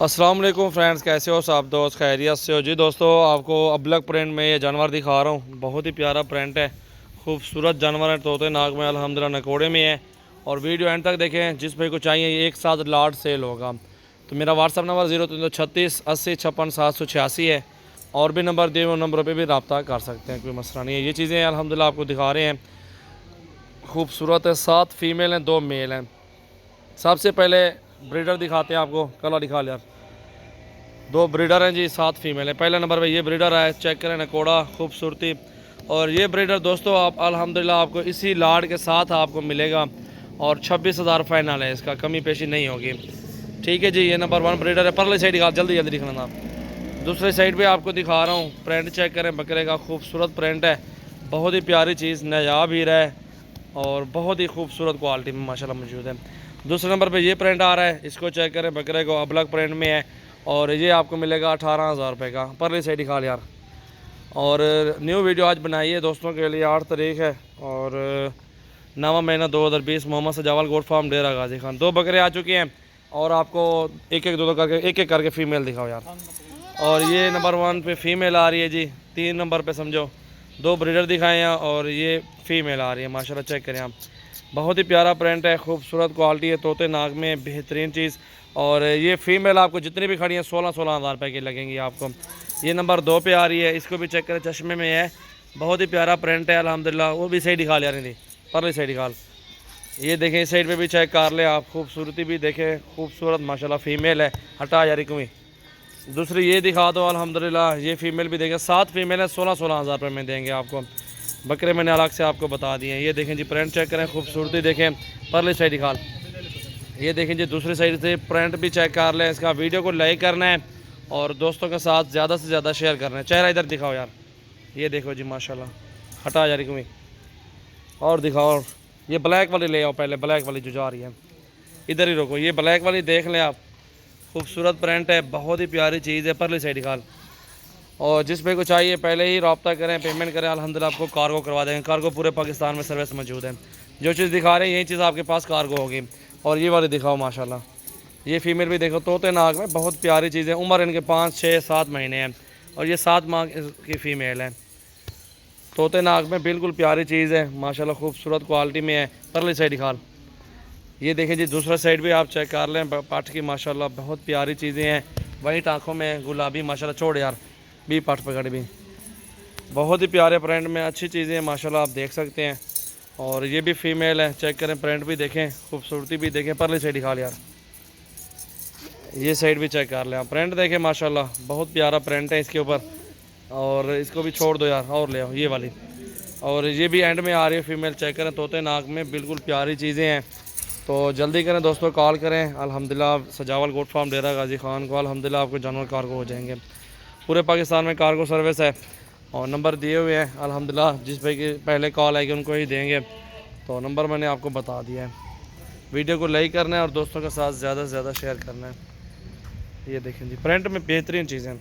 अस्सलाम वालेकुम फ्रेंड्स, कैसे हो सब दोस्त? खैरियत से हो जी? दोस्तों, आपको अबलग प्रिंट में ये जानवर दिखा रहा हूँ। बहुत ही प्यारा प्रिंट है, खूबसूरत जानवर है। तोते नाग में अल्हम्दुलिल्लाह नकोड़े में है। और वीडियो एंड तक देखें, जिस भाई को चाहिए एक साथ लाट सेल होगा। तो मेरा व्हाट्सअप नंबर 0336 80 56 786 है। और भी नंबर दिए हुए नंबरों पर भी रब्ता कर सकते हैं, कोई मसला नहीं है। ये चीज़ें अल्हम्दुलिल्लाह आपको दिखा रहे हैं, खूबसूरत है। 7 फीमेल हैं, 2 मेल हैं। सबसे पहले ब्रीडर दिखाते हैं आपको। कलर दिखा लिया, 2 ब्रीडर हैं जी, 7 फीमेल है। पहले नंबर पे ये ब्रीडर है, चेक करें नकोड़ा खूबसूरती। और ये ब्रीडर दोस्तों आप अल्हम्दुलिल्लाह आपको इसी लाड के साथ आपको मिलेगा। और 26,000 फाइनल है, इसका कमी पेशी नहीं होगी। ठीक है जी, ये नंबर 1 ब्रीडर है। परले साइड का जल्दी जल्दी दिखाना था। दूसरे साइड पे आपको दिखा रहा हूँ, प्रिंट चेक करें बकरे का। खूबसूरत प्रिंट है, बहुत ही प्यारी चीज़, नायाब हीरा है और बहुत ही खूबसूरत क्वालिटी में माशाल्लाह मौजूद है। दूसरे नंबर पे ये प्रिंट आ रहा है, इसको चेक करें बकरे को। अबलग प्रिंट में है और ये आपको मिलेगा 18,000 रुपये का। परली साइड दिखा यार। और न्यू वीडियो आज बनाई है दोस्तों के लिए। 8 तारीख है और 9वां महीना 2020। मोहम्मद सजावल गोट फार्म, डेरा गाजी खान। 2 बकरे आ चुके हैं और आपको एक एक करके फ़ीमेल दिखाओ यार। और ये नंबर 1 पे फ़ीमेल आ रही है जी। 3 नंबर पे समझो 2 ब्रीडर दिखाए हैं और ये फ़ीमेल आ रही है माशाल्लाह। चेक करें आप, बहुत ही प्यारा प्रिंट है, खूबसूरत क्वालिटी है। तोते नाग में बेहतरीन चीज़। और ये फ़ीमेल आपको जितनी भी खड़ी हैं 16,000 रुपये की लगेंगी आपको। ये नंबर 2 पे आ रही है, इसको भी चेक करें, चश्मे में है। बहुत ही प्यारा प्रिंट है अल्हम्दुलिल्लाह। वो भी सही दिखा ले रही थी, परली साइड दिखा। ये देखें, इस साइड पे भी चेक कर ले आप, खूबसूरती भी देखें, खूबसूरत माशाल्लाह फ़ीमेल है। हटा यार कमी। दूसरी ये दिखा दो अल्हम्दुलिल्लाह। ये फ़ीमेल भी देखें, 7 फीमेल है, 16,000 रुपये में देंगे आपको। बकरे मैंने अलग से आपको बता दिए हैं। ये देखें जी, प्रिंट चेक करें, खूबसूरती देखें। परली साइड दिखा। ये देखें जी, दूसरी साइड से प्रिंट भी चेक कर लें। इसका वीडियो को लाइक करना है और दोस्तों के साथ ज़्यादा से ज़्यादा शेयर करना है। चेहरा इधर दिखाओ यार। ये देखो जी माशाल्लाह, हटा जा रही कमी। और दिखाओ, ये ब्लैक वाली ले आओ पहले, ब्लैक वाली जो जा रही है। इधर ही रोको, ये ब्लैक वाली देख लें आप। खूबसूरत प्रिंट है, बहुत ही प्यारी चीज़ है। परली साइड दिखा। और जिस भाई को चाहिए पहले ही रब्ता करें, पेमेंट करें, अल्हम्दुलिल्लाह आपको कार्गो करवा देंगे। कार्गो पूरे पाकिस्तान में सर्विस मौजूद है। जो चीज़ दिखा रहे हैं यही चीज़ आपके पास कार्गो होगी। और ये वाली दिखाओ माशाल्लाह। ये फ़ीमेल भी देखो, तोते नाग में बहुत प्यारी चीज़ है। उम्र इनके 5, 6, 7 महीने हैं और ये 7 माह की फ़ीमेल है। तोते नाग में बिल्कुल प्यारी चीज़ है माशाल्लाह, खूबसूरत क्वालिटी में है। परली साइड दिखा। ये देखें जी, दूसरा साइड भी आप चेक कर लें, पाठ की माशाल्लाह बहुत प्यारी चीज़ें हैं। वाइट आँखों में गुलाबी माशाल्लाह, छोड़ यार भी पाठ पकड़ भी। बहुत ही प्यारे प्रिंट में अच्छी चीज़ें हैं माशाल्लाह, आप देख सकते हैं। और ये भी फ़ीमेल है, चेक करें, प्रिंट भी देखें, खूबसूरती भी देखें। परली साइड दिखा यार। ये साइड भी चेक कर लें आप, प्रिंट देखें माशाल्लाह, बहुत प्यारा प्रिंट है इसके ऊपर। और इसको भी छोड़ दो यार, और ले आओ ये वाली। और ये भी एंड में आ रही है फ़ीमेल, चेक करें, तोते नाक में बिल्कुल प्यारी चीज़ें हैं। तो जल्दी करें दोस्तों, कॉल करें। अल्हम्दुलिल्लाह सजावल गोट फार्म, डेरा गाजी खान को अल्हम्दुलिल्लाह आपको जानवर कार्गो हो जाएंगे। पूरे पाकिस्तान में कार्गो सर्विस है और नंबर दिए हुए हैं अल्हम्दुलिल्लाह। जिस भाई की पहले कॉल आएगी उनको ही देंगे। तो नंबर मैंने आपको बता दिया है। वीडियो को लाइक करना है और दोस्तों के साथ ज़्यादा से ज़्यादा शेयर करना है। ये देखें जी, प्रिंट में बेहतरीन चीज़ें।